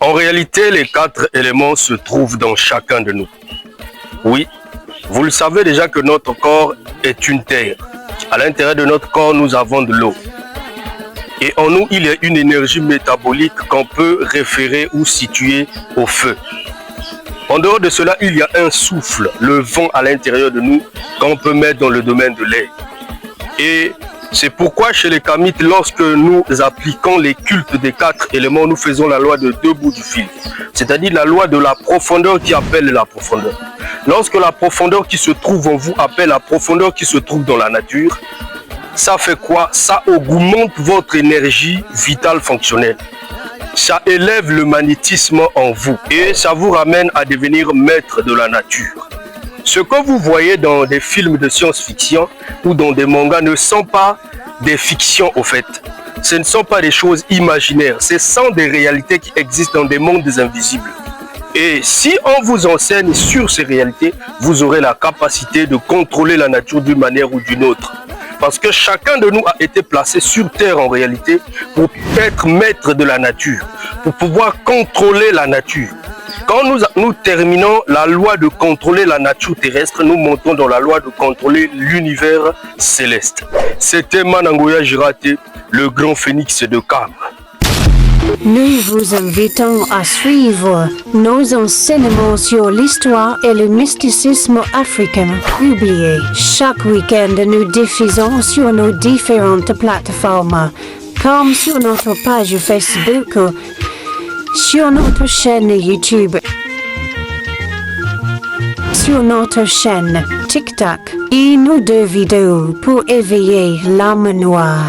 En réalité, les 4 éléments se trouvent dans chacun de nous. Oui, vous le savez déjà que notre corps est une terre. À l'intérieur de notre corps, nous avons de l'eau. Et en nous, il y a une énergie métabolique qu'on peut référer ou situer au feu. En dehors de cela, il y a un souffle, le vent à l'intérieur de nous, qu'on peut mettre dans le domaine de l'air. Et c'est pourquoi chez les Kamites, lorsque nous appliquons les cultes des 4 éléments, nous faisons la loi de 2 bouts du fil. C'est-à-dire la loi de la profondeur qui appelle la profondeur. Lorsque la profondeur qui se trouve en vous appelle la profondeur qui se trouve dans la nature, ça fait quoi? Ça augmente votre énergie vitale fonctionnelle. Ça élève le magnétisme en vous et ça vous ramène à devenir maître de la nature. Ce que vous voyez dans des films de science-fiction ou dans des mangas ne sont pas des fictions au fait. Ce ne sont pas des choses imaginaires, ce sont des réalités qui existent dans des mondes invisibles. Et si on vous enseigne sur ces réalités, vous aurez la capacité de contrôler la nature d'une manière ou d'une autre. Parce que chacun de nous a été placé sur Terre en réalité pour être maître de la nature, pour pouvoir contrôler la nature. Quand nous terminons la loi de contrôler la nature terrestre, nous montons dans la loi de contrôler l'univers céleste. C'était Manangoya Jirate, le grand phénix de Kam. Nous vous invitons à suivre nos enseignements sur l'histoire et le mysticisme africain. Publiés chaque week-end, nous diffusons sur nos différentes plateformes, comme sur notre page Facebook, sur notre chaîne YouTube, sur notre chaîne TikTok et nos 2 vidéos pour éveiller l'âme noire.